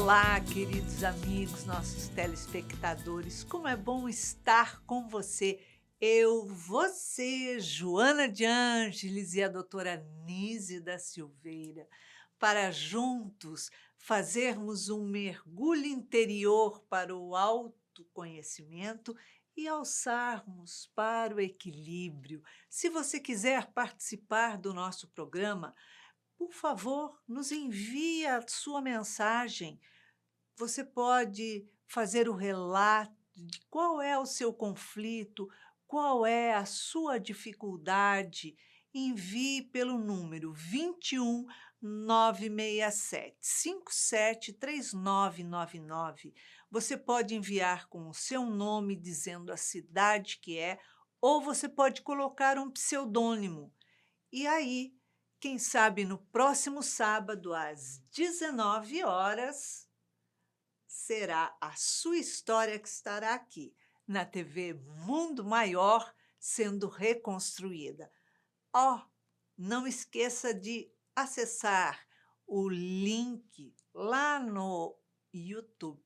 Olá, queridos amigos, nossos telespectadores, como é bom estar com você. Você, Joana de Ângeles e a doutora Nise da Silveira, para juntos fazermos um mergulho interior para o autoconhecimento e alçarmos para o equilíbrio. Se você quiser participar do nosso programa, por favor, nos envie a sua mensagem. Você pode fazer o relato de qual é o seu conflito, qual é a sua dificuldade. Envie pelo número 21 967 57 3999. Você pode enviar com o seu nome, dizendo a cidade que é, ou você pode colocar um pseudônimo. E aí, quem sabe no próximo sábado, às 19 horas, será a sua história que estará aqui, na TV Mundo Maior, sendo reconstruída. Não esqueça de acessar o link lá no YouTube.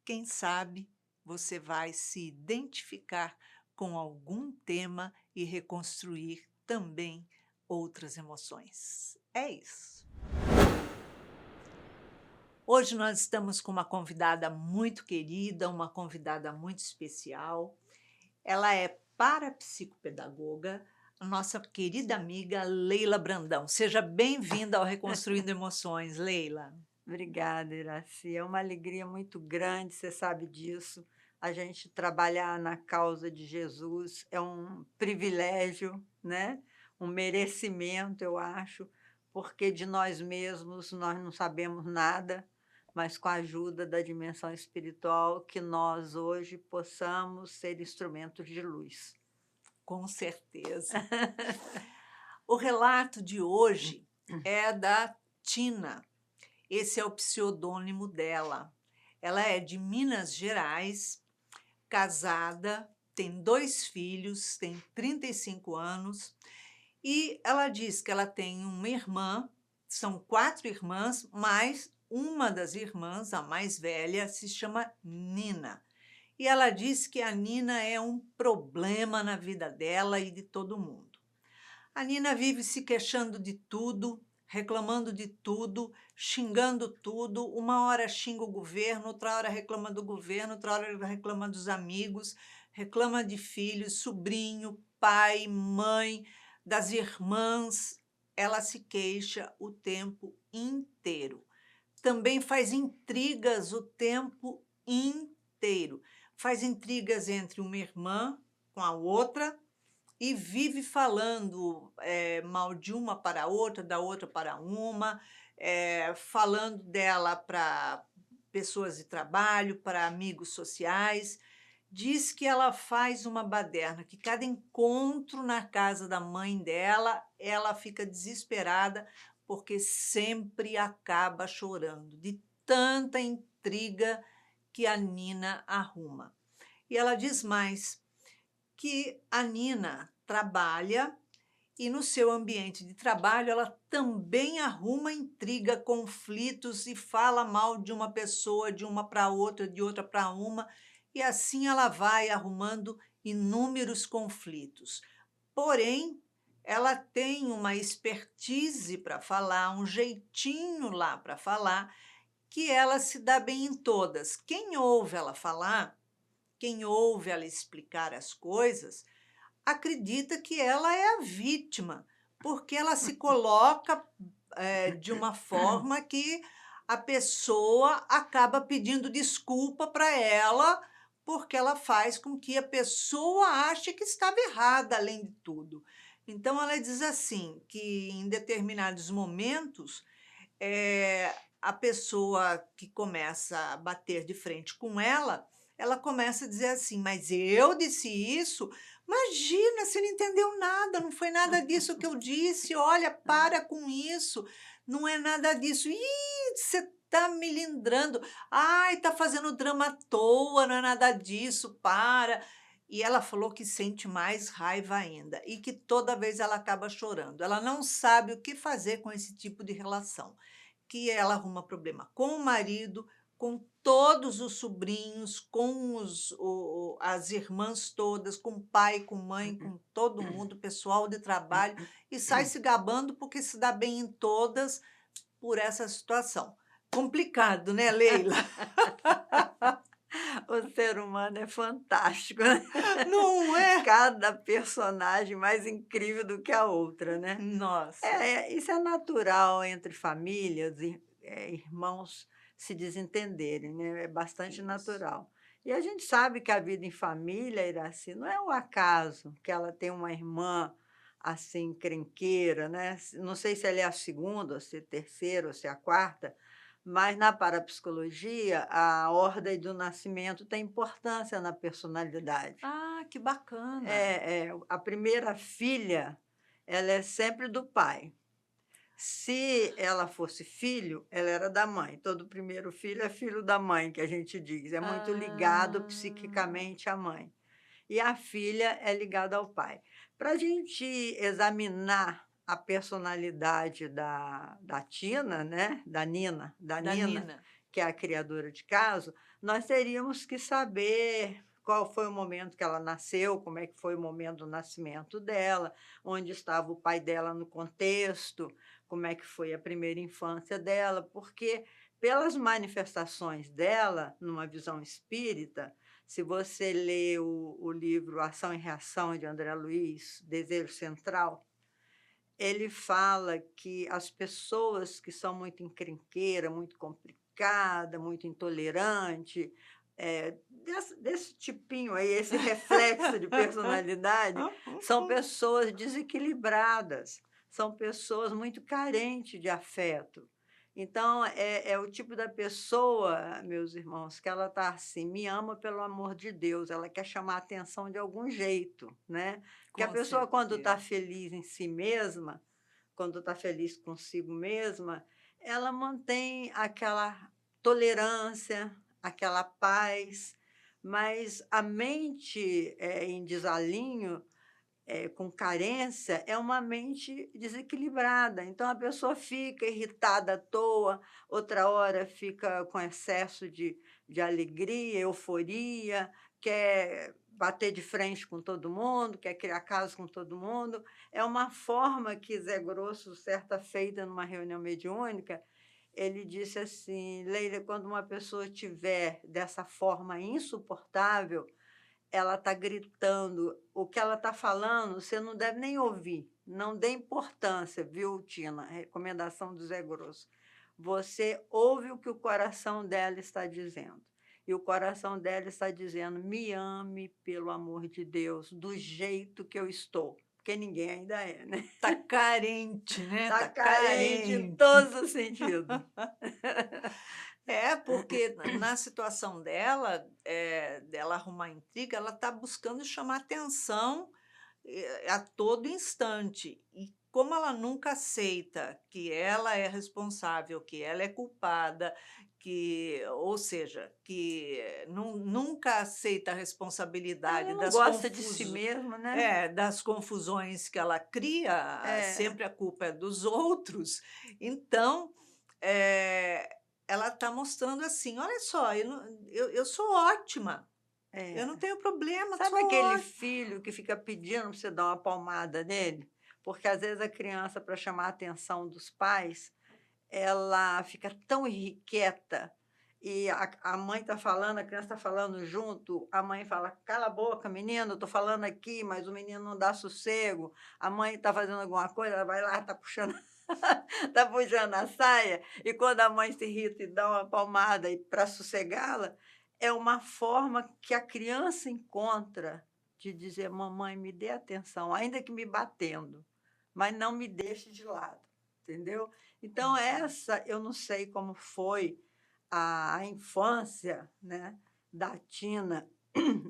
Quem sabe você vai se identificar com algum tema e reconstruir também outras emoções. É isso. Hoje nós estamos com uma convidada muito querida, uma convidada muito especial. Ela é parapsicopedagoga, a nossa querida amiga Leila Brandão. Seja bem-vinda ao Reconstruindo Emoções, Leila. Obrigada, Iraci. É uma alegria muito grande, você sabe disso. A gente trabalhar na causa de Jesus é um privilégio, né? Um merecimento, eu acho, porque de nós mesmos nós não sabemos nada, mas com a ajuda da dimensão espiritual que nós hoje possamos ser instrumentos de luz. Com certeza. O relato de hoje é da Tina. Esse é o pseudônimo dela. Ela é de Minas Gerais, casada, tem 2 filhos, tem 35 anos, e ela diz que ela tem uma irmã, são 4 irmãs, mas uma das irmãs, a mais velha, se chama Nina. E ela diz que a Nina é um problema na vida dela e de todo mundo. A Nina vive se queixando de tudo, reclamando de tudo, xingando tudo. Uma hora xinga o governo, outra hora reclama do governo, outra hora reclama dos amigos, reclama de filhos, sobrinho, pai, mãe, das irmãs. Ela se queixa o tempo inteiro. Também faz intrigas o tempo inteiro. Faz intrigas entre uma irmã com a outra, e vive falando mal de uma para a outra, da outra para uma, falando dela para pessoas de trabalho, para amigos sociais. Diz que ela faz uma baderna, que cada encontro na casa da mãe dela, ela fica desesperada, porque sempre acaba chorando, de tanta intriga que a Nina arruma. E ela diz mais, que a Nina trabalha e no seu ambiente de trabalho ela também arruma intriga, conflitos e fala mal de uma pessoa, de uma para outra, de outra para uma, e assim ela vai arrumando inúmeros conflitos. Porém, ela tem uma expertise para falar, um jeitinho lá para falar, que ela se dá bem em todas. Quem ouve ela falar, quem ouve ela explicar as coisas, acredita que ela é a vítima, porque ela se coloca de uma forma que a pessoa acaba pedindo desculpa para ela, porque ela faz com que a pessoa ache que estava errada, além de tudo. Então, ela diz assim, que em determinados momentos, a pessoa que começa a bater de frente com ela começa a dizer assim, mas eu disse isso? Imagina, você não entendeu nada, não foi nada disso que eu disse, olha, para com isso, não é nada disso. Ih, você está me lindrando, ai, está fazendo drama à toa, não é nada disso, para. E ela falou que sente mais raiva ainda e que toda vez ela acaba chorando. Ela não sabe o que fazer com esse tipo de relação. que ela arruma problema com o marido, com todos os sobrinhos, com as irmãs todas, com o pai, com mãe, com todo mundo, pessoal de trabalho, e sai se gabando porque se dá bem em todas por essa situação. Complicado, né, Leila? O ser humano é fantástico, né? Não é? Cada personagem mais incrível do que a outra, né? Nossa, Isso é natural entre famílias, irmãos se desentenderem, né? É bastante isso. natural. E a gente sabe que a vida em família, Iraci, não é um acaso que ela tem uma irmã assim, encrenqueira, né? Não sei se ela é a segunda, ou se é a terceira, ou se é a quarta, mas na parapsicologia, a ordem do nascimento tem importância na personalidade. Ah, que bacana. A primeira filha, ela é sempre do pai. Se ela fosse filho, ela era da mãe. Todo primeiro filho é filho da mãe, que a gente diz. É muito ligado Ah, psiquicamente à mãe. E a filha é ligada ao pai. Para a gente examinar a personalidade da Tina, né? Da da Nina, Nina. que é a criadora de caso, nós teríamos que saber qual foi o momento que ela nasceu, como é que foi o momento do nascimento dela, onde estava o pai dela no contexto, como é que foi a primeira infância dela, porque pelas manifestações dela, numa visão espírita, se você lê o livro Ação e Reação, de André Luiz, Desejo Central, ele fala que as pessoas que são muito encrenqueira, muito complicada, muito intolerante, desse tipinho aí, esse reflexo de personalidade, são pessoas desequilibradas, são pessoas muito carentes de afeto. Então, é o tipo da pessoa, meus irmãos, que ela está assim, me ama pelo amor de Deus, ela quer chamar a atenção de algum jeito, né? Porque a Com pessoa, quando está certeza. feliz em si mesma, quando está feliz consigo mesma, ela mantém aquela tolerância, aquela paz, mas a mente em desalinho, com carência, é uma mente desequilibrada. Então, a pessoa fica irritada à toa, outra hora fica com excesso de alegria, euforia, quer bater de frente com todo mundo, quer criar caso com todo mundo. É uma forma que Zé Grosso, certa feita numa reunião mediúnica, ele disse assim: Leila, quando uma pessoa tiver dessa forma insuportável, ela está gritando, o que ela está falando, você não deve nem ouvir, não dê importância, viu, Tina? Recomendação do Zé Grosso. Você ouve o que o coração dela está dizendo. E o coração dela está dizendo: me ame, pelo amor de Deus, do jeito que eu estou. Porque ninguém ainda é, né? Tá carente, né? Está Tá carente em carente. todos os sentidos. É, porque na situação dela, dela arrumar intriga, ela está buscando chamar atenção a todo instante. E como ela nunca aceita que ela é responsável, que ela é culpada, ou seja, que nunca aceita a responsabilidade Ela não gosta de si mesma, né? das confusões que ela cria, É, sempre a culpa é dos outros. Então, eh, ela está mostrando assim: olha só, eu sou ótima, eu não é. tenho problema, Sabe sou aquele ótima. filho que fica pedindo para você dar uma palmada nele? Porque às vezes a criança, para chamar a atenção dos pais, ela fica tão irrequieta e a mãe está falando, a criança está falando junto, a mãe fala: cala a boca, menino, eu estou falando aqui, mas o menino não dá sossego. A mãe está fazendo alguma coisa, ela vai lá, está puxando, tá puxando a saia, e quando a mãe se irrita e dá uma palmada para sossegá-la, é uma forma que a criança encontra de dizer: mamãe, me dê atenção, ainda que me batendo, mas não me deixe de lado, entendeu? Então, Uhum. essa eu não sei como foi a infância, né, da Tina,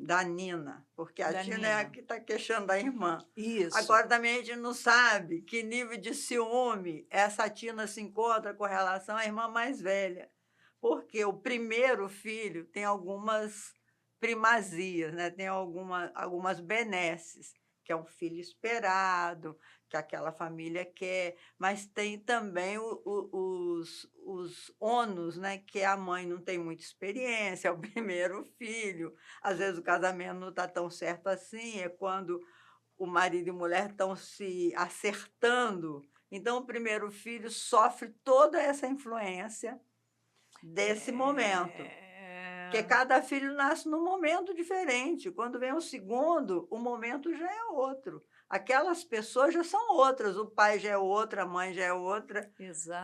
da Nina, porque a Da Tina é a Nina. que está queixando da irmã. Isso. Agora também a gente não sabe que nível de ciúme essa Tina se encontra com relação à irmã mais velha, porque o primeiro filho tem algumas primazias, né? Tem algumas benesses, que é um filho esperado, que aquela família quer, mas tem também os ônus, né, que a mãe não tem muita experiência, é o primeiro filho, às vezes o casamento não está tão certo assim, é quando o marido e mulher estão se acertando, então o primeiro filho sofre toda essa influência desse momento. Porque É, cada filho nasce num momento diferente. Quando vem o segundo, o momento já é outro. Aquelas pessoas já são outras, o pai já é outro, a mãe já é outra.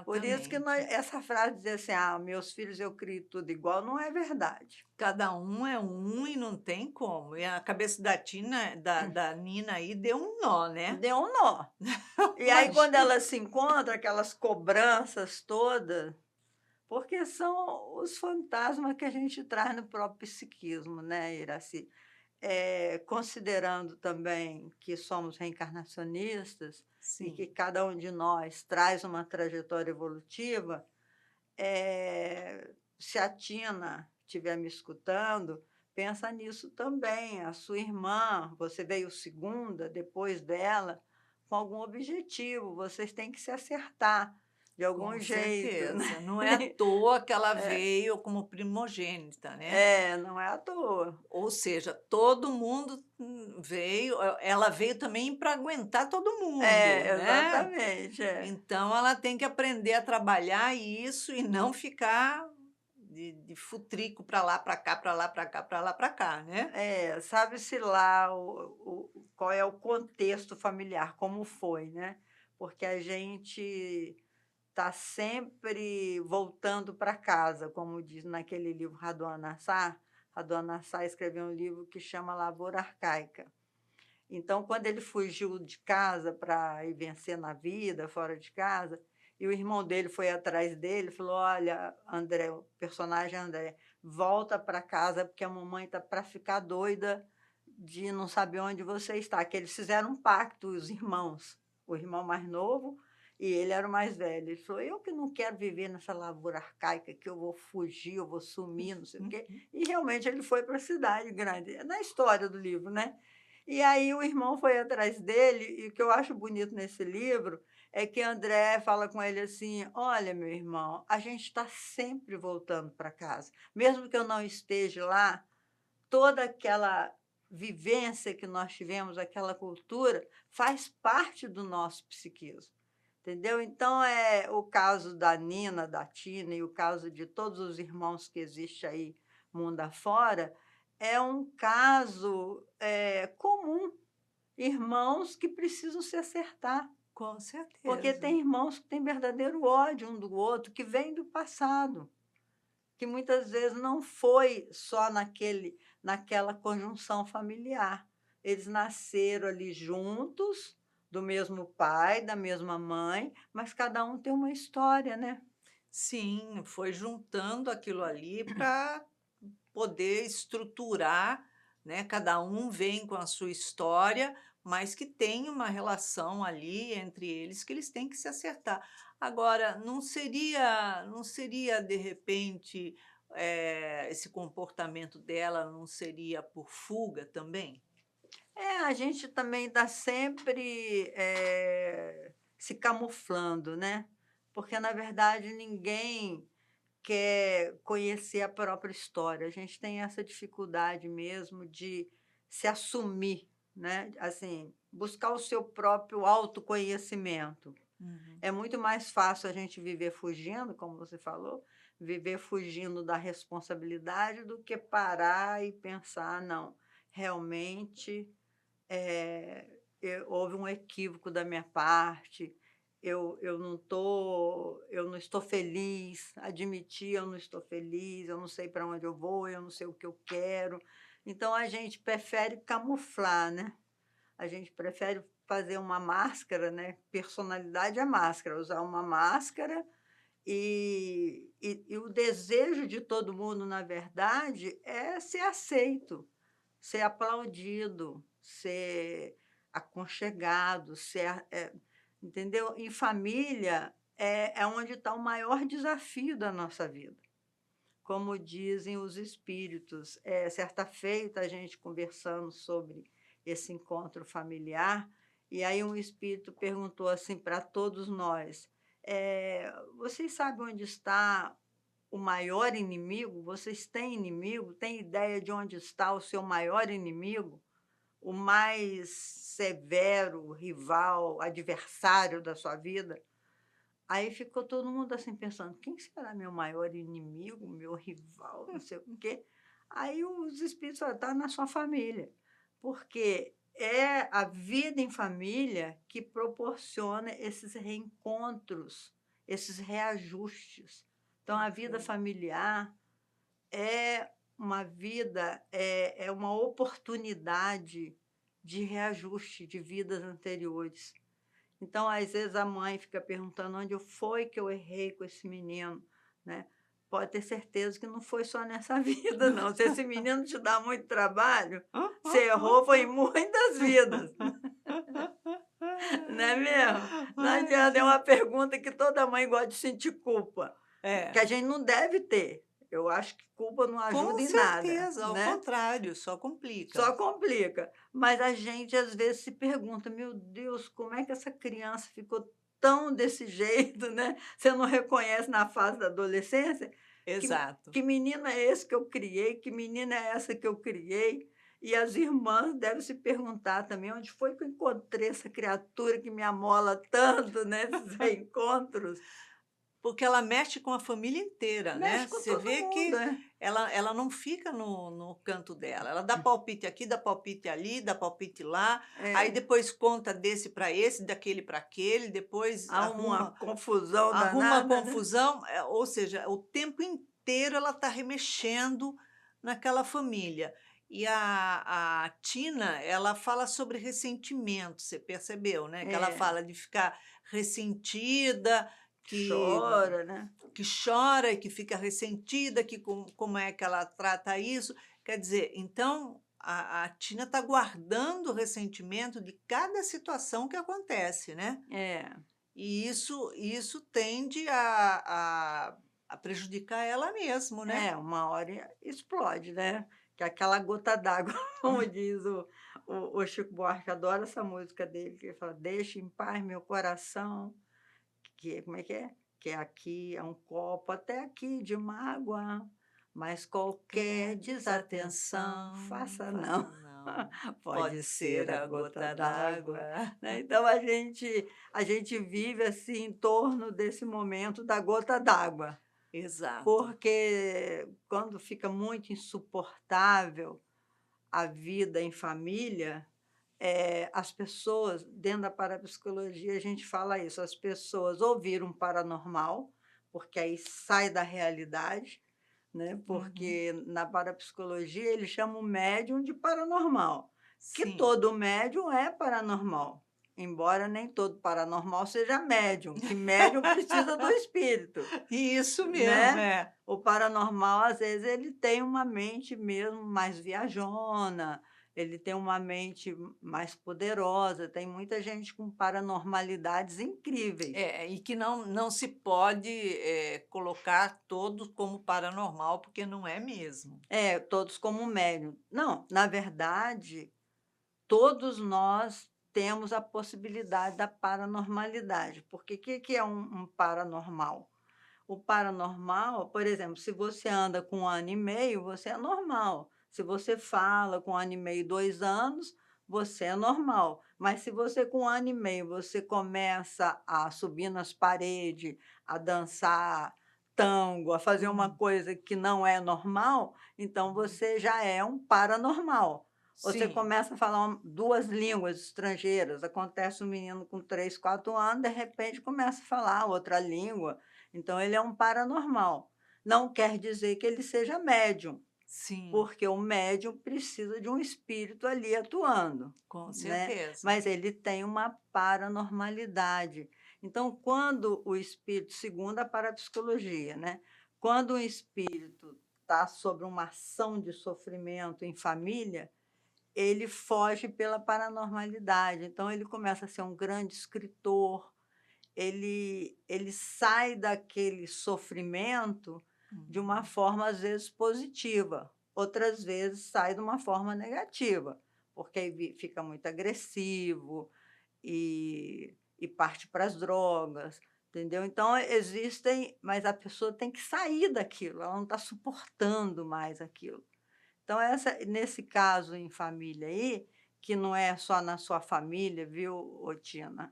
Por isso que exatamente. essa frase de dizer assim: "Ah, meus filhos eu crio tudo igual", não é verdade. Cada um é um e não tem como. E a cabeça da Tina, da Nina aí deu um nó, né? Deu um nó. E aí quando Imagina. elas se encontram, aquelas cobranças todas, porque são os fantasmas que a gente traz no próprio psiquismo, né, Iraci? Considerando também que somos reencarnacionistas e Sim, que cada um de nós traz uma trajetória evolutiva, se a Tina estiver me escutando, pensa nisso também. A sua irmã, você veio segunda, depois dela, com algum objetivo, vocês têm que se acertar de algum com jeito, né. certeza. Não é à toa que ela veio como primogênita, né? Não é à toa. Ou seja, todo mundo veio, ela veio também para aguentar todo mundo, né? Exatamente, Então ela tem que aprender a trabalhar isso e não ficar de futrico para lá, para cá, para lá, para cá, para lá, para cá, né? Sabe-se lá qual é o contexto familiar, como foi, né, porque a gente está sempre voltando para casa, como diz naquele livro Raduan Assar escreveu um livro que chama Lavoura Arcaica. Então, quando ele fugiu de casa para ir vencer na vida, fora de casa, e o irmão dele foi atrás dele, falou: "Olha, André", o personagem André, "volta para casa, porque a mamãe está para ficar doida de não saber onde você está", que eles fizeram um pacto, os irmãos, o irmão mais novo e ele era o mais velho. Ele falou: "Eu que não quero viver nessa lavoura arcaica, que eu vou fugir, eu vou sumir, não sei o quê", e realmente ele foi para a cidade grande, é na história do livro, né. E aí o irmão foi atrás dele, e o que eu acho bonito nesse livro é que André fala com ele assim: "Olha, meu irmão, a gente está sempre voltando para casa. Mesmo que eu não esteja lá, toda aquela vivência que nós tivemos, aquela cultura, faz parte do nosso psiquismo", entendeu? Então, é o caso da Nina, da Tina e o caso de todos os irmãos que existe aí mundo afora, é um caso, comum, irmãos que precisam se acertar, Com porque certeza. tem irmãos que têm verdadeiro ódio um do outro, que vem do passado, que muitas vezes não foi só naquela conjunção familiar. Eles nasceram ali juntos, do mesmo pai, da mesma mãe, mas cada um tem uma história, né. Sim, foi juntando aquilo ali para poder estruturar, né, cada um vem com a sua história, mas que tem uma relação ali entre eles que eles têm que se acertar. Agora, não seria de repente, esse comportamento dela não seria por fuga também? A gente também está sempre, se camuflando, né, porque na verdade ninguém quer conhecer a própria história. A gente tem essa dificuldade mesmo de se assumir, né, assim, buscar o seu próprio autoconhecimento. Uhum. É muito mais fácil a gente viver fugindo, como você falou, viver fugindo da responsabilidade do que parar e pensar: "Não, realmente, houve um equívoco da minha parte, eu não estou feliz, admitir eu não estou feliz, eu não sei para onde eu vou, eu não sei o que eu quero". Então a gente prefere camuflar, né, a gente prefere fazer uma máscara, né, personalidade é máscara, usar uma máscara e o desejo de todo mundo, na verdade, é ser aceito, ser aplaudido, ser aconchegado, entendeu? Em família é onde está o maior desafio da nossa vida. Como dizem os espíritos, certa feita a gente conversando sobre esse encontro familiar, e aí um espírito perguntou assim para todos nós: "Vocês sabem onde está o maior inimigo? Vocês têm inimigo? Têm ideia de onde está o seu maior inimigo? O mais severo rival, adversário da sua vida?" Aí ficou todo mundo assim pensando: "Quem será meu maior inimigo, meu rival, não sei o quê?" Aí os espíritos falaram: "Está na sua família", porque é a vida em família que proporciona esses reencontros, esses reajustes. Então a vida Perfeito. familiar é uma vida, é uma oportunidade de reajuste de vidas anteriores. Então, às vezes, a mãe fica perguntando: "Onde foi que eu errei com esse menino?", né. Pode ter certeza que não foi só nessa vida não, se esse menino te dá muito trabalho, você errou foi em muitas vidas, não é mesmo? Não Ai, adianta, é uma gente. pergunta que toda mãe gosta de sentir culpa, que É, a gente não deve ter. Eu acho que culpa não com ajuda em nada, certeza, ao né. contrário, só complica. Só complica. Mas a gente às vezes se pergunta: "Meu Deus, como é que essa criança ficou tão desse jeito, né?" Você não reconhece na fase da adolescência, que Exato. que menino é esse que eu criei, que menina é essa que eu criei? E as irmãs devem se perguntar também: "Onde foi que eu encontrei essa criatura que me amola tanto, né?" Esses reencontros. Porque ela mexe com a família inteira, Mexe né. com Você todo vê mundo, que é. ela não fica no canto dela, ela dá palpite aqui, dá palpite ali, dá palpite lá, aí É. depois conta desse para esse, daquele para aquele, depois Há uma arruma confusão arruma danada, né. confusão, ou seja, o tempo inteiro ela está remexendo naquela família. E a Tina, ela fala sobre ressentimento, você percebeu, né, que ela É. fala de ficar ressentida, que Chora, né. que chora e que fica ressentida, que como é que ela trata isso. Quer dizer, então a Tina está guardando o ressentimento de cada situação que acontece, né. É, E isso tende a prejudicar ela mesmo, né. uma hora explode, né, que é aquela gota d'água, como diz o Chico Buarque, adoro essa música dele, que ele fala: "Deixe em paz meu coração", como é que é? Que aqui é um copo até aqui de mágoa, mas qualquer Quer desatenção desatenção, faça faça não, não, pode pode ser ser a a gota gota d'água, d'água. né. Então a gente vive, assim, em torno desse momento da gota d'água. Exato. Porque quando fica muito insuportável a vida em família, as pessoas dentro da parapsicologia a gente fala isso, as pessoas ou viram paranormal, porque aí sai da realidade, né, Uhum. porque na parapsicologia eles chamam o médium de paranormal, que Sim. todo médium é paranormal, embora nem todo paranormal seja médium, que médium precisa do espírito. Isso mesmo, Né. é. O paranormal, às vezes, ele tem uma mente mesmo mais viajona, ele tem uma mente mais poderosa, tem muita gente com paranormalidades incríveis. É, e que não se pode, colocar todos como paranormal, porque não é mesmo. É, todos como médium. Não, na verdade, todos nós temos a possibilidade da paranormalidade, porque que é um paranormal? O paranormal, por exemplo, se você anda com 1 ano e meio, você é normal. Se você fala com 1 ano e meio, 2 anos, você é normal. Mas se você com 1 ano e meio, você começa a subir nas paredes, a dançar tango, a fazer uma Hum. coisa que não é normal, então você já é um paranormal. Você Sim. começa a falar 2 línguas estrangeiras, acontece um menino com 3, 4 anos, de repente começa a falar outra língua, então ele é um paranormal. Não quer dizer que ele seja médium, Sim, porque o médium precisa de um espírito ali atuando, com né, certeza. mas ele tem uma paranormalidade. Então quando o espírito, segundo a parapsicologia, né, quando o espírito está sob uma ação de sofrimento em família, ele foge pela paranormalidade, então ele começa a ser um grande escritor, ele sai daquele sofrimento de uma Uhum. forma, às vezes, positiva, outras vezes sai de uma forma negativa, porque aí fica muito agressivo e parte para as drogas, entendeu? Então existem, mas a pessoa tem que sair daquilo, ela não está suportando mais aquilo. Então nesse caso em família aí, que não é só na sua família, viu, ô Tina?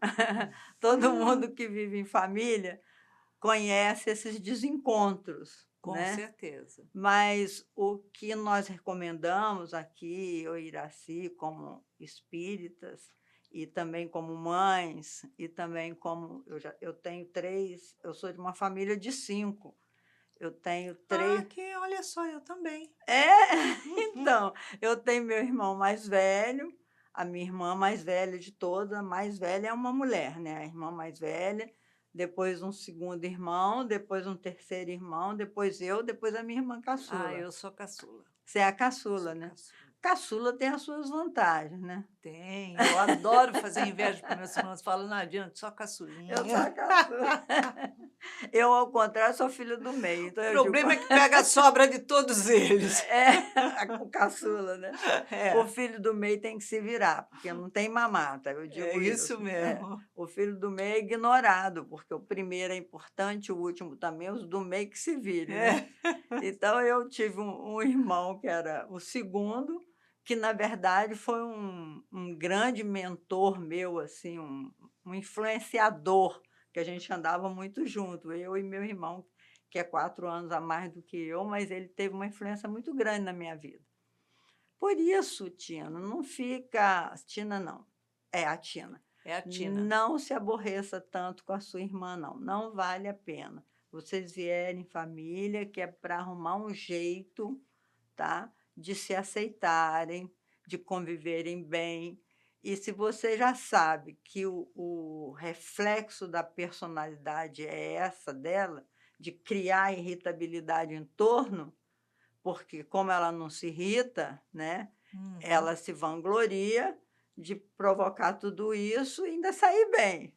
Todo Hum, mundo que vive em família conhece esses desencontros, com né? certeza. Mas o que nós recomendamos aqui, eu e Iraci, como espíritas, e também como mães, e também como eu tenho 3, eu sou de uma família de 5, eu tenho Ah, 3. que olha só, eu também. É, Uhum. então, eu tenho meu irmão mais velho, a minha irmã mais velha de todas, a mais velha é uma mulher, né, a irmã mais velha, depois um segundo irmão, depois um terceiro irmão, depois eu, depois a minha irmã Ah, caçula. eu sou caçula. Você é a caçula, Sou né. caçula. Caçula tem as suas vantagens, né. Tem, eu adoro fazer inveja para meus irmãos, falo: "Não adianta, só Eu sou a caçulinha". caçula. Eu, ao contrário, sou filha do meio, O então eu digo problema é que pega a sobra de todos eles. é, o caçula, né. O É, filho do meio tem que se virar, porque não tem mamata, eu é digo isso isso. É, mesmo. o filho do meio é ignorado, porque o primeiro é importante, o último também, os do meio que se virem, né. É. Então eu tive um irmão que era o segundo, que na verdade foi um grande mentor meu, assim, um influenciador, que a gente andava muito junto, eu e meu irmão, que é 4 anos a mais do que eu, mas ele teve uma influência muito grande na minha vida. Por isso, Tina, não fica Tina não, é a Tina, É a Tina. não se aborreça tanto com a sua irmã não, não vale a pena. Vocês vierem em família, que é para arrumar um jeito, tá, de se aceitarem, de conviverem bem. E se você já sabe que o reflexo da personalidade é essa dela, de criar irritabilidade em torno, porque como ela não se irrita, né, Uhum. ela se vangloria de provocar tudo isso e ainda sair bem.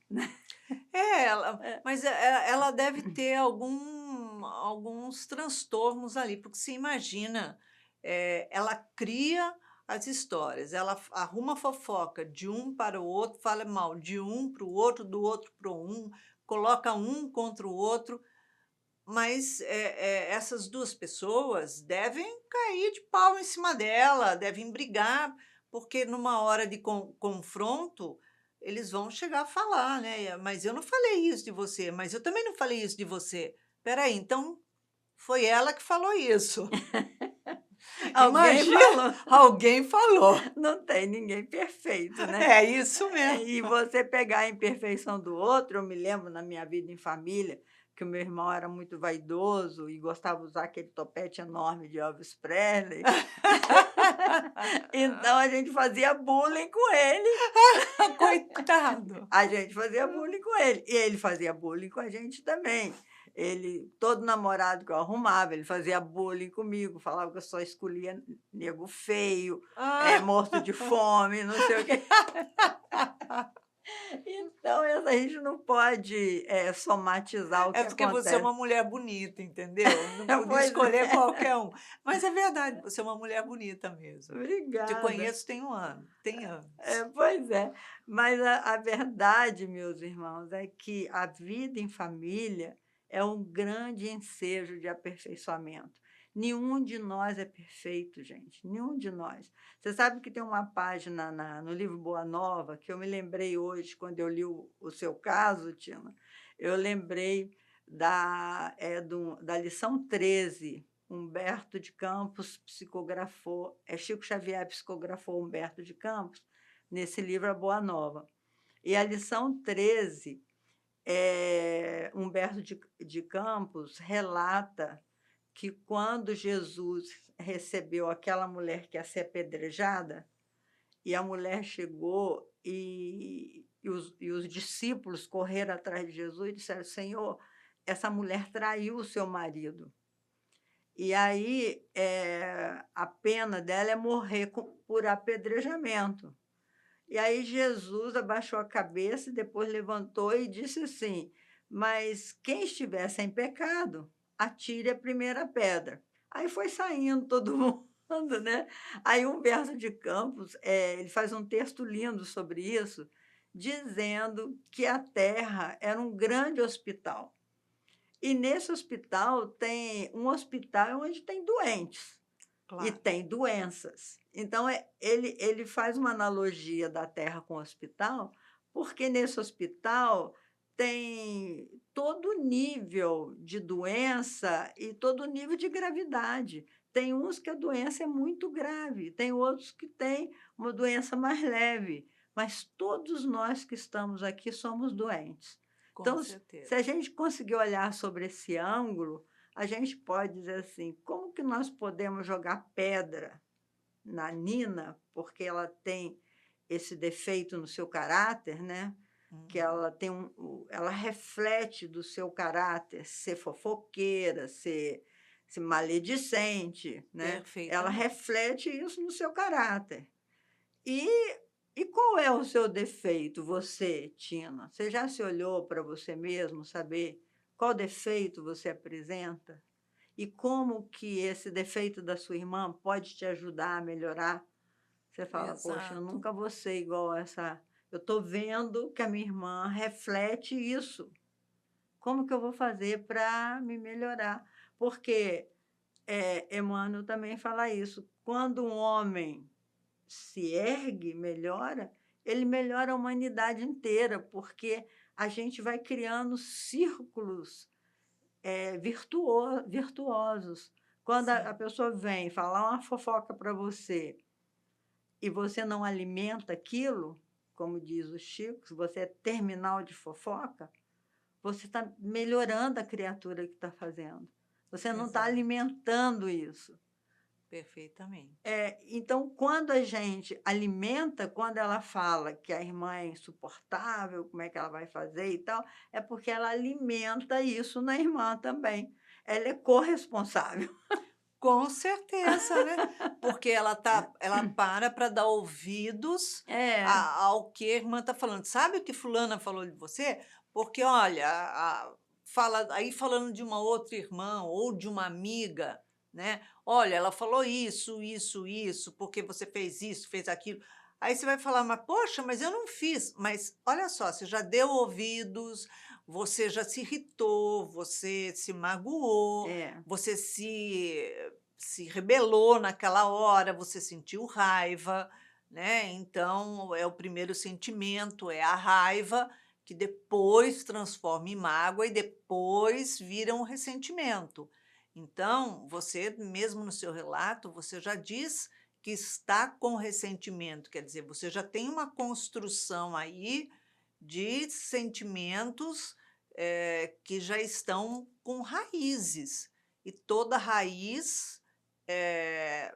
É, ela É. mas ela deve ter alguns transtornos ali, porque você imagina, ela cria as histórias, ela arruma fofoca de um para o outro, fala mal de um para o outro, do outro para um, coloca um contra o outro, mas, essas 2 pessoas devem cair de pau em cima dela, devem brigar, porque numa hora de confronto, eles vão chegar a falar, né: "Mas eu não falei isso de você, mas eu também não falei isso de você". Espera aí, então foi ela que falou isso. Alguém Imagina, falou, alguém falou. não tem ninguém perfeito, né. É isso mesmo. E você pegar a imperfeição do outro, eu me lembro na minha vida em família, que o meu irmão era muito vaidoso e gostava de usar aquele topete enorme de Elvis Presley, então a gente fazia bullying com ele, Coitado. a gente fazia bullying com ele, e ele fazia bullying com a gente também. Ele todo namorado que eu arrumava, ele fazia bullying comigo, falava que eu só escolhia nego feio, Ah. morto de fome, não sei o quê. Então, a gente não pode, somatizar o É que porque você é acontece. uma mulher bonita, entendeu? Não podia Pois escolher é, qualquer um. Mas é verdade, você é uma mulher bonita mesmo. Te obrigada. conheço tem anos. Pois é. Mas a verdade, meus irmãos, é que a vida em família é um grande ensejo de aperfeiçoamento. Nenhum de nós é perfeito, gente, nenhum de nós. Você sabe que tem uma página no livro Boa Nova, que eu me lembrei hoje, quando eu li o seu caso, Tina, eu lembrei da lição 13. Humberto de Campos psicografou, Chico Xavier psicografou Humberto de Campos, nesse livro A Boa Nova. E a lição 13, Humberto de Campos relata que quando Jesus recebeu aquela mulher que ia ser apedrejada, e a mulher chegou e os discípulos correram atrás de Jesus e disseram: Senhor, essa mulher traiu o seu marido. E aí, a pena dela é morrer por apedrejamento. E aí Jesus abaixou a cabeça e depois levantou e disse assim: "Mas quem estiver sem pecado, atire a primeira pedra". Aí foi saindo todo mundo. falando, né. Aí Humberto de Campos, ele faz um texto lindo sobre isso, dizendo que a Terra era um grande hospital. E nesse hospital tem um hospital onde tem doentes. E Claro. tem doenças. Então, ele faz uma analogia da Terra com o hospital, porque nesse hospital tem todo nível de doença e todo nível de gravidade. Tem uns que a doença é muito grave, tem outros que têm uma doença mais leve, mas todos nós que estamos aqui somos doentes. Com Então, se a certeza. gente conseguir olhar sobre esse ângulo, a gente pode dizer assim: como que nós podemos jogar pedra na Nina, porque ela tem esse defeito no seu caráter, né, que Uhum. ela tem ela reflete do seu caráter ser fofoqueira, ser maledicente, né, ela Perfeitamente. reflete isso no seu caráter. E e qual é o seu defeito, você, Tina? Você já se olhou para você mesmo, saber qual defeito você apresenta? E como que esse defeito da sua irmã pode te ajudar a melhorar? Você fala: "Poxa, eu Exato. nunca vou ser igual a essa, eu estou vendo que a minha irmã reflete isso. Como que eu vou fazer para me melhorar?" Porque, Emmanuel também fala isso, quando um homem se ergue, melhora, ele melhora a humanidade inteira, porque a gente vai criando círculos virtuosos. Quando a Sim. pessoa vem falar uma fofoca para você e você não alimenta aquilo, como diz o Chico, se você é terminal de fofoca, você está melhorando a criatura que está fazendo. Você não está Exato. alimentando isso. Perfeitamente. Então, quando a gente alimenta, quando ela fala que a irmã é insuportável, como é que ela vai fazer e tal, é porque ela alimenta isso na irmã também. Ela é corresponsável. Com certeza, né, porque ela para dar ouvidos É, a ao que a irmã está falando. "Sabe o que fulana falou de você? Porque olha, fala aí falando de uma outra irmã ou de uma amiga, né, "Olha, ela falou isso, isso, isso, porque você fez isso, fez aquilo". Aí você vai falar: "Mas poxa, mas eu não fiz". Mas olha só, você já deu ouvidos, você já se irritou, você se magoou, é, você se rebelou naquela hora, você sentiu raiva, né, então é o primeiro sentimento, é a raiva, que depois transforma em mágoa e depois vira um ressentimento. Então, você mesmo no seu relato, você já diz que está com ressentimento, quer dizer, você já tem uma construção aí de sentimentos, que já estão com raízes, e toda raiz eh,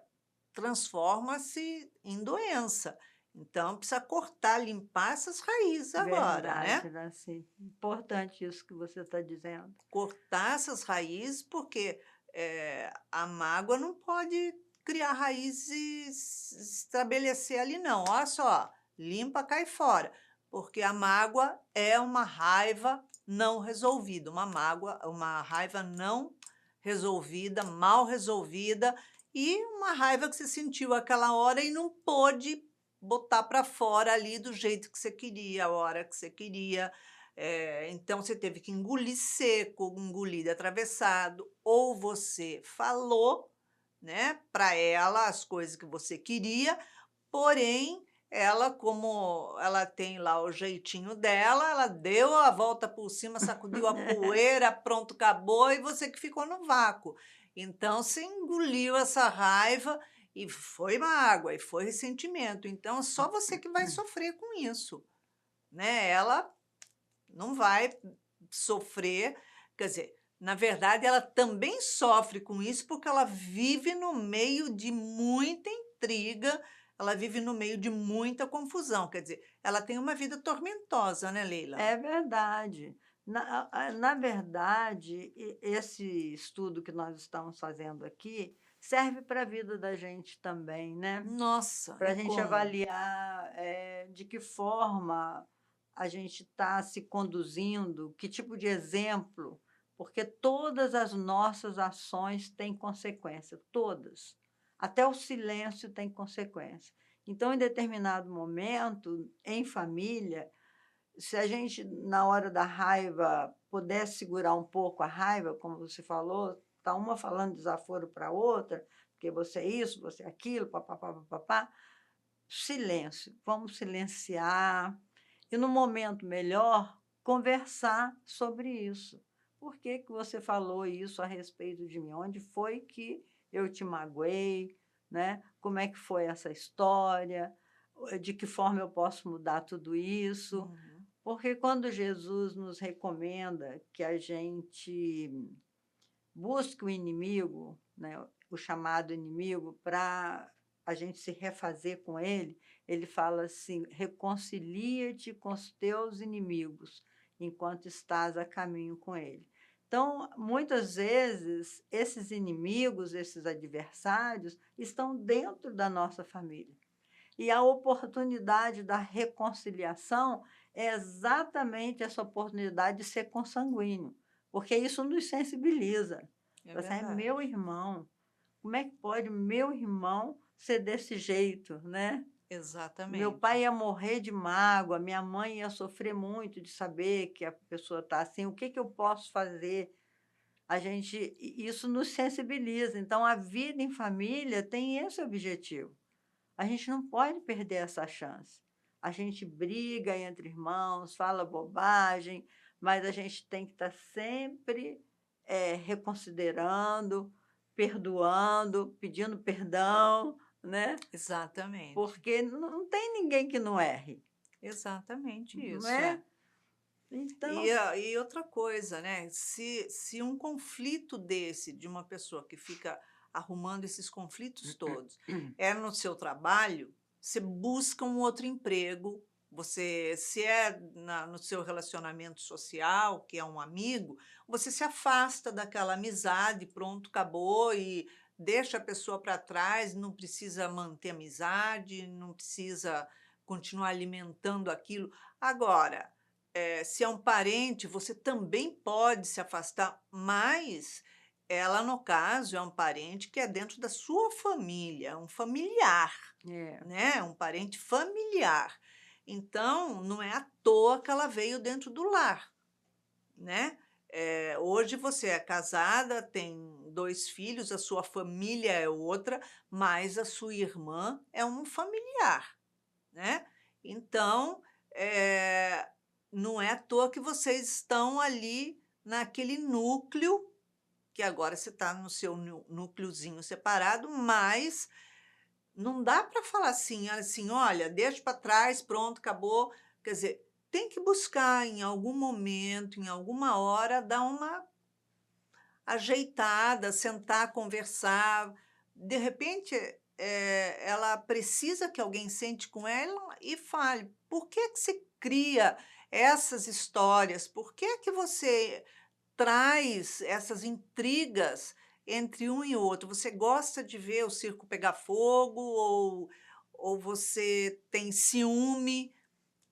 transforma-se em doença. Então precisa cortar, limpar essas raízes agora, verdade, né. Iraci. Importante isso que você está dizendo. Cortar essas raízes, porque, a mágoa não pode criar raízes e se estabelecer ali não. Olha só, limpa, cai fora, porque a mágoa é uma raiva não resolvida, uma raiva não resolvida, mal resolvida, e uma raiva que você sentiu aquela hora e não pôde botar para fora ali do jeito que você queria, a hora que você queria. Então você teve que engolir seco, engolir atravessado, ou você falou, né, para ela as coisas que você queria, porém ela, como ela tem lá o jeitinho dela, ela deu a volta por cima, sacudiu a poeira, pronto, acabou, e você que ficou no vácuo. Então você engoliu essa raiva e foi mágoa, e foi ressentimento. Então é só você que vai sofrer com isso, né? Ela não vai sofrer, quer dizer, na verdade ela também sofre com isso, porque ela vive no meio de muita intriga, ela vive no meio de muita confusão, quer dizer, ela tem uma vida tormentosa, né, Leila? É verdade. Na verdade, esse estudo que nós estamos fazendo aqui serve para a vida da gente também, né? Nossa, Para e a gente como? avaliar, de que forma a gente está se conduzindo, que tipo de exemplo, porque todas as nossas ações têm consequência, todas. Até o silêncio tem consequência. Então, em determinado momento, em família, se a gente, na hora da raiva, pudesse segurar um pouco a raiva, como você falou, está uma falando desaforo para a outra, porque você é isso, você é aquilo, papapá, papapá, silêncio, vamos silenciar e, no momento melhor, conversar sobre isso. Por que que você falou isso a respeito de mim? Onde foi que eu te magoei, né? Como é que foi essa história? De que forma eu posso mudar tudo isso? Uhum. Porque quando Jesus nos recomenda que a gente busque o inimigo, né, o chamado inimigo, para a gente se refazer com ele, ele fala assim: reconcilia-te com os teus inimigos, enquanto estás a caminho com ele. Então, muitas vezes, esses inimigos, esses adversários, estão dentro da nossa família. E a oportunidade da reconciliação é exatamente essa oportunidade de ser consanguíneo, porque isso nos sensibiliza. É Você é verdade. meu irmão. Como é que pode meu irmão ser desse jeito, né? Meu Exatamente. pai ia morrer de mágoa, minha mãe ia sofrer muito de saber que a pessoa está assim. O que que eu posso fazer? Isso nos sensibiliza. Então, a vida em família tem esse objetivo. A gente não pode perder essa chance. A gente briga entre irmãos, fala bobagem, mas a gente tem que estar sempre reconsiderando, perdoando, pedindo perdão, né? Exatamente. Porque não tem ninguém que não erre, Exatamente não isso, é. é? Então, E outra coisa, né, se um conflito desse, de uma pessoa que fica arrumando esses conflitos todos, é no seu trabalho, você busca um outro emprego, você se é no seu relacionamento social, que é um amigo, você se afasta daquela amizade, pronto, acabou, e deixa a pessoa para trás, não precisa manter amizade, não precisa continuar alimentando aquilo. Agora, se é um parente, você também pode se afastar, mas ela, no caso, é um parente que é dentro da sua família, é um familiar, é, né? Um parente familiar. Então, não é à toa que ela veio dentro do lar, né? Hoje você é casada, tem 2 filhos, a sua família é outra, mas a sua irmã é um familiar, né. Então, eh, não é à toa que vocês estão ali naquele núcleo, que agora você está no seu núcleozinho separado, mas não dá para falar assim: "Olha, deixa para trás, pronto, acabou". Quer dizer, tem que buscar em algum momento, em alguma hora, dar uma ajeitada, sentar, conversar. De repente, ela precisa que alguém sente com ela e fale: "Por que que você cria essas histórias? Por que que você traz essas intrigas entre um e outro? Você gosta de ver o circo pegar fogo ou você tem ciúme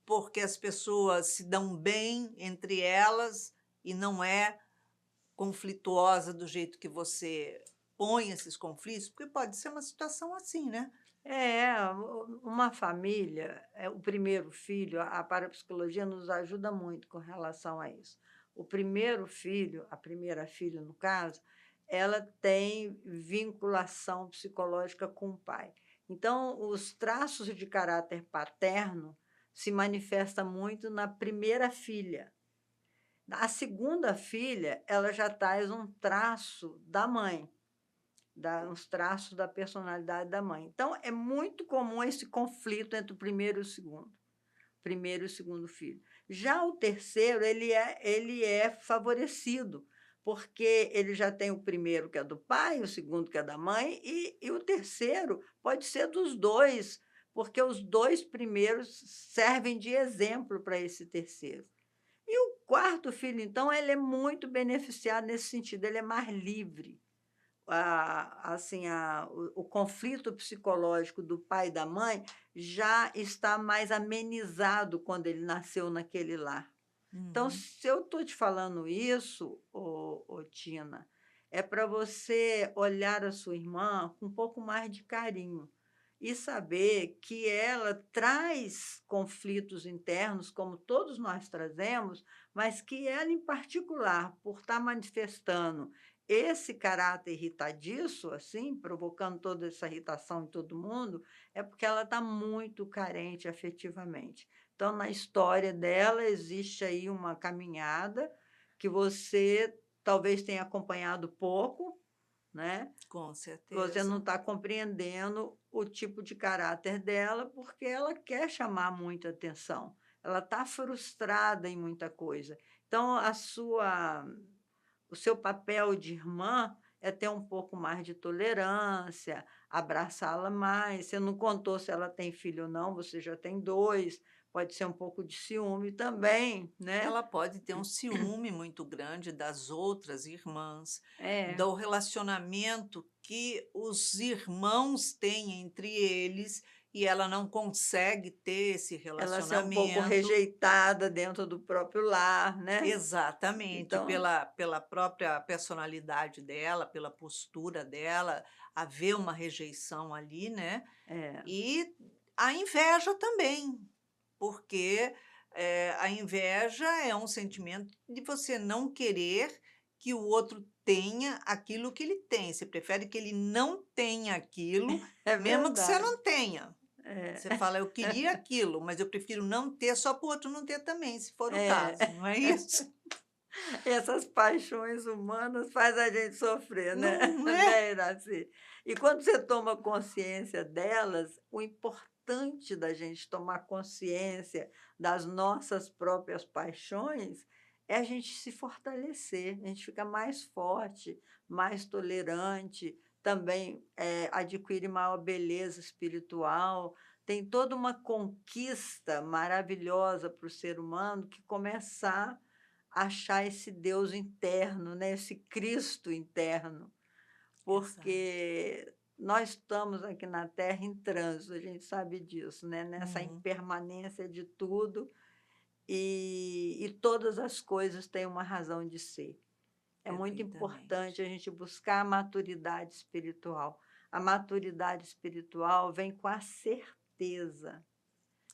porque as pessoas se dão bem entre elas e não é conflituosa do jeito que você põe esses conflitos? Porque pode ser uma situação assim, né?" uma família, o primeiro filho, a parapsicologia nos ajuda muito com relação a isso. O primeiro filho, a primeira filha, no caso, ela tem vinculação psicológica com o pai. Então, os traços de caráter paterno se manifesta muito na primeira filha. A segunda filha, ela já traz um traço da mãe. Dá uns traços da personalidade da mãe. Então, é muito comum esse conflito entre o primeiro e o segundo filho. Já o terceiro, ele é favorecido, porque ele já tem o primeiro que é do pai, o segundo que é da mãe, e o terceiro pode ser dos dois, porque os 2 primeiros servem de exemplo para esse terceiro. E o quarto filho, então, ele é muito beneficiado nesse sentido, ele é mais livre. O conflito psicológico do pai e da mãe já está mais amenizado quando ele nasceu naquele lar. Então, Uhum. se eu estou te falando isso, Tina, é para você olhar a sua irmã com um pouco mais de carinho e saber que ela traz conflitos internos, como todos nós trazemos, mas que ela, em particular, por estar manifestando esse caráter irritadiço, assim, provocando toda essa irritação em todo mundo, é porque ela está muito carente afetivamente. Então, na história dela, existe aí uma caminhada que você talvez tenha acompanhado pouco, né? Com Você não certeza. está compreendendo o tipo de caráter dela, porque ela quer chamar muita atenção. Ela está frustrada em muita coisa. Então, o seu papel de irmã é ter um pouco mais de tolerância, abraçá-la mais. Você não contou se ela tem filho ou não, você já tem 2, pode ser um pouco de ciúme também, né? Ela pode ter um ciúme muito grande das outras irmãs, É, do relacionamento que os irmãos têm entre eles, e ela não consegue ter esse ela ser um pouco relacionamento. rejeitada dentro do próprio lar, né? Exatamente, Então, pela própria personalidade dela, pela postura dela, haver uma rejeição ali, né. é. E a inveja também, porque, a inveja é um sentimento de você não querer que o outro tenha aquilo que ele tem, você prefere que ele não tenha aquilo, É mesmo que você verdade. não tenha. É. Você fala: "Eu queria aquilo, mas eu prefiro não ter, só para o outro não ter também", se for o caso, É. não é isso? Essas paixões humanas faz a gente sofrer, né, Não é? né, Iraci? E quando você toma consciência delas, o importante da gente tomar consciência das nossas próprias paixões é a gente se fortalecer, a gente fica mais forte, mais tolerante, também, adquire maior beleza espiritual. Tem toda uma conquista maravilhosa para o ser humano que começar achar esse Deus interno, né, esse Cristo interno, Exato. porque nós estamos aqui na Terra em trânsito, a gente sabe disso, né, nessa Uhum. impermanência de tudo, e todas as coisas têm uma razão de ser. É muito Devidamente. importante a gente buscar a maturidade espiritual. A maturidade espiritual vem com a certeza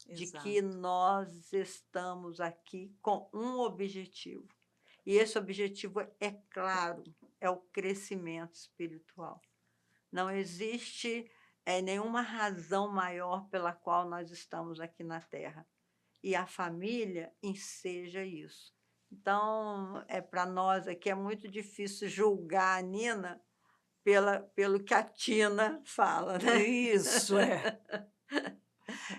de que Exato. nós estamos aqui com um objetivo. E esse objetivo é claro, é o crescimento espiritual. Não existe, nenhuma razão maior pela qual nós estamos aqui na Terra. E a família enseja isso. Então, para nós aqui é muito difícil julgar a Nina pelo que a Tina fala, né. Isso, é.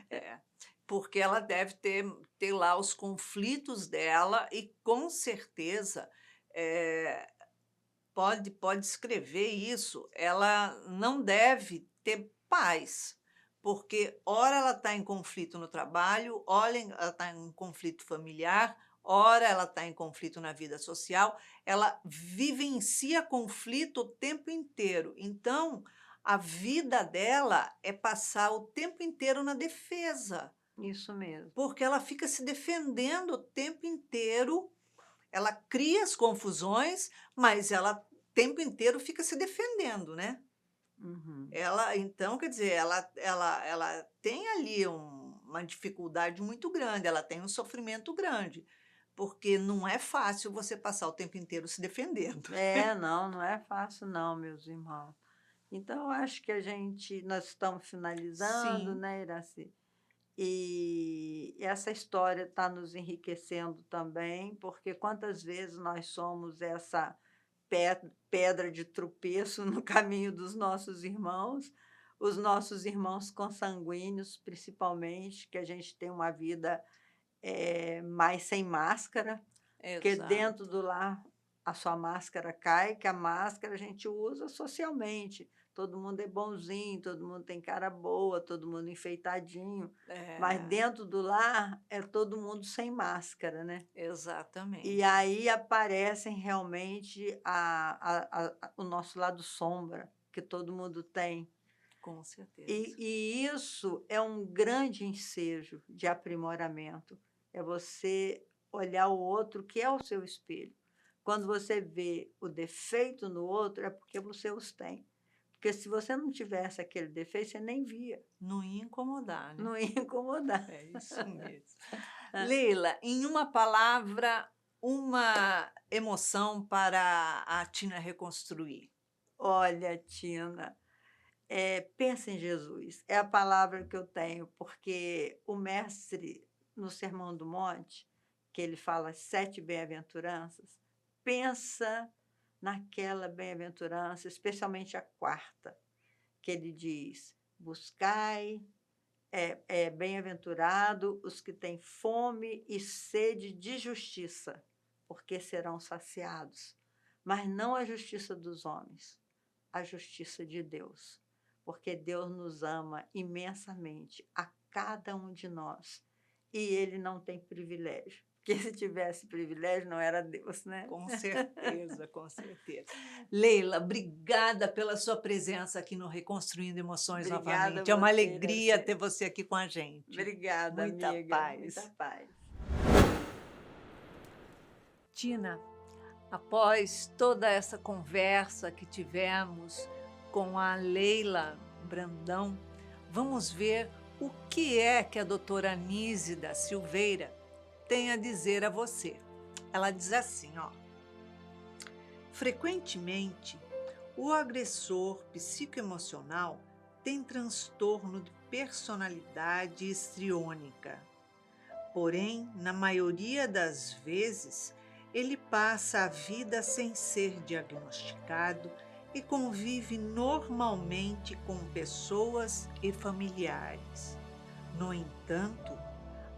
É, porque ela deve ter lá os conflitos dela e com certeza, eh, pode escrever isso, ela não deve ter paz, porque ora ela está em conflito no trabalho, ora ela está em conflito familiar, ora ela está em conflito na vida social, ela vivencia conflito o tempo inteiro. Então, a vida dela é passar o tempo inteiro na defesa, Isso mesmo. porque ela fica se defendendo o tempo inteiro, ela cria as confusões, mas ela o tempo inteiro fica se defendendo, né. Uhum. Ela então, quer dizer, ela tem ali uma dificuldade muito grande, ela tem um sofrimento grande, porque não é fácil você passar o tempo inteiro se defendendo. É, não, não é fácil não, meus irmãos. Então eu acho que nós estamos finalizando, Sim, né, Iraci? E essa história está nos enriquecendo também, porque quantas vezes nós somos essa pedra de tropeço no caminho dos nossos irmãos, os nossos irmãos consanguíneos, principalmente, que a gente tem uma vida, mais sem máscara, porque dentro exato. do lar a sua máscara cai, que a máscara a gente usa socialmente. Todo mundo é bonzinho, todo mundo tem cara boa, todo mundo enfeitadinho, mas É, dentro do lar é todo mundo sem máscara, né. E exatamente, aí aparecem realmente o nosso lado sombra, que todo mundo tem. com E certeza. isso é um grande ensejo de aprimoramento, é você olhar o outro que é o seu espelho. Quando você vê o defeito no outro, é porque você os tem. Porque se você não tivesse aquele defeito, você nem via, Não ia incomodar, né? não ia incomodar. É isso mesmo. Leila, em uma palavra, uma emoção para a Tina reconstruir. Olha, Tina, pensa em Jesus, é a palavra que eu tenho, porque o mestre, no Sermão do Monte, que ele fala as 7 bem-aventuranças, pensa naquela bem-aventurança, especialmente a quarta, que ele diz: buscai, bem-aventurado os que têm fome e sede de justiça, porque serão saciados. Mas não a justiça dos homens, a justiça de Deus, porque Deus nos ama imensamente, a cada um de nós, e Ele não tem privilégio, porque se tivesse privilégio não era Deus, né? Com certeza, com certeza. Leila, obrigada pela sua presença aqui no Reconstruindo Emoções Obrigada a novamente. É uma você, alegria Iraci. ter você aqui com a gente. Obrigada, Muita amiga. paz. Muita paz. Tina, após toda essa conversa que tivemos com a Leila Brandão, vamos ver o que é que a doutora Anísia da Silveira tem a dizer a você. Ela diz assim, ó: frequentemente, o agressor psicoemocional tem transtorno de personalidade histriônica. Porém, na maioria das vezes, ele passa a vida sem ser diagnosticado e convive normalmente com pessoas e familiares. No entanto,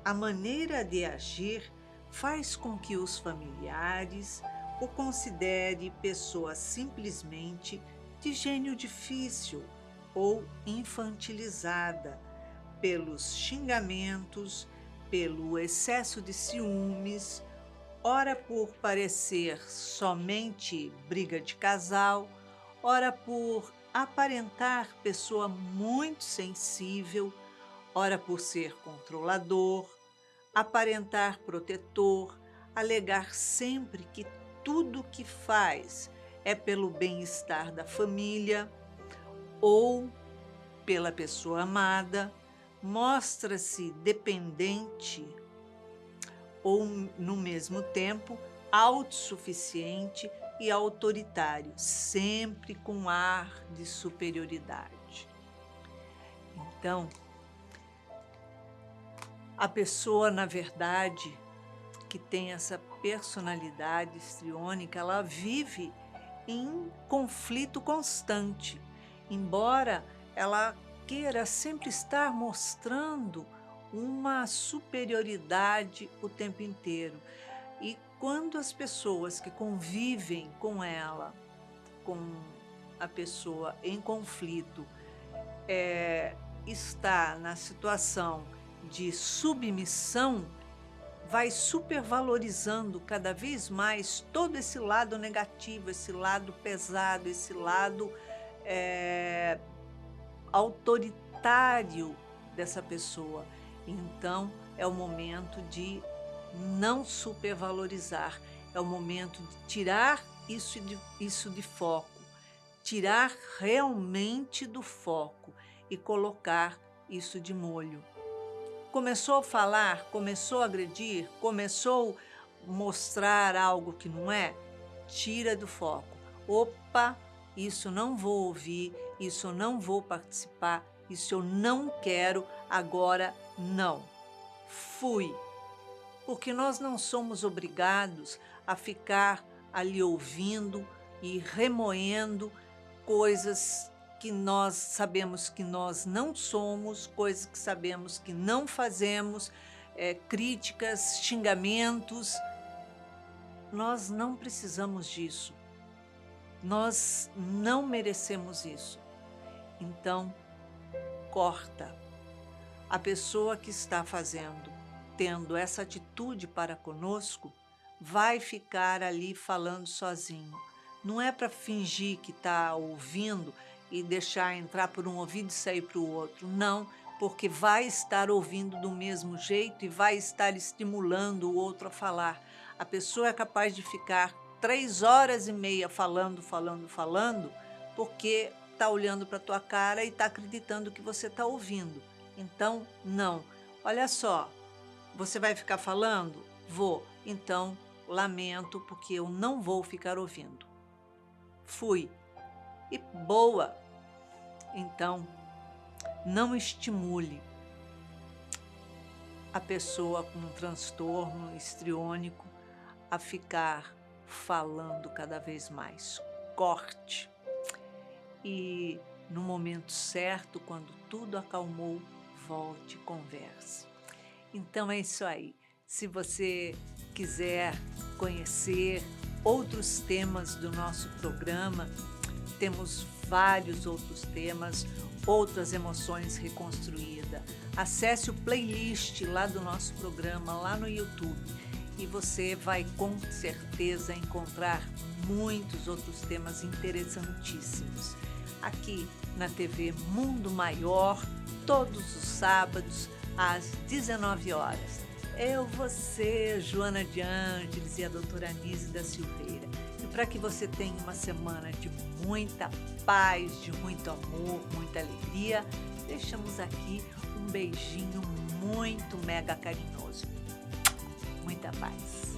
a maneira de agir faz com que os familiares o considere pessoa simplesmente de gênio difícil ou infantilizada pelos xingamentos, pelo excesso de ciúmes, ora por parecer somente briga de casal, ora por aparentar pessoa muito sensível, ora por ser controlador, aparentar protetor, alegar sempre que tudo que faz é pelo bem-estar da família ou pela pessoa amada, mostra-se dependente ou, no mesmo tempo, autossuficiente e autoritário, sempre com ar de superioridade. Então, a pessoa, na verdade, que tem essa personalidade histriônica, ela vive em conflito constante, embora ela queira sempre estar mostrando uma superioridade o tempo inteiro. E quando as pessoas que convivem com ela, com a pessoa em conflito, está na situação de submissão, vai supervalorizando cada vez mais todo esse lado negativo, esse lado pesado, esse lado autoritário dessa pessoa. Então, é o momento de não supervalorizar, é o momento de tirar isso de foco, tirar realmente do foco e colocar isso de molho. Começou a falar, começou a agredir, começou a mostrar algo que não é, tira do foco. Opa, isso não vou ouvir, isso eu não vou participar, isso eu não quero, agora não. Fui. Porque nós não somos obrigados a ficar ali ouvindo e remoendo coisas que nós sabemos que nós não somos, coisas que sabemos que não fazemos, críticas, xingamentos. Nós não precisamos disso. Nós não merecemos isso. Então, corta. A pessoa que está tendo essa atitude para conosco, vai ficar ali falando sozinho. Não é para fingir que está ouvindo e deixar entrar por um ouvido e sair para o outro. Não, porque vai estar ouvindo do mesmo jeito e vai estar estimulando o outro a falar. A pessoa é capaz de ficar 3 horas e meia falando, porque está olhando para a tua cara e está acreditando que você está ouvindo. Então, não. Olha só, você vai ficar falando? Vou. Então, lamento, porque eu não vou ficar ouvindo. Fui. E boa. Então, não estimule a pessoa com um transtorno histriônico a ficar falando cada vez mais. Corte. E no momento certo, quando tudo acalmou, volte e converse. Então é isso aí. Se você quiser conhecer outros temas do nosso programa, temos vários outros temas, outras emoções reconstruídas. Acesse o playlist lá do nosso programa, lá no YouTube, e você vai com certeza encontrar muitos outros temas interessantíssimos. Aqui na TV Mundo Maior, todos os sábados, às 19 horas. Eu, você, Joana de Ângeles e a doutora Anise da Silveira. E para que você tenha uma semana de muita paz, de muito amor, muita alegria, deixamos aqui um beijinho muito mega carinhoso. Muita paz.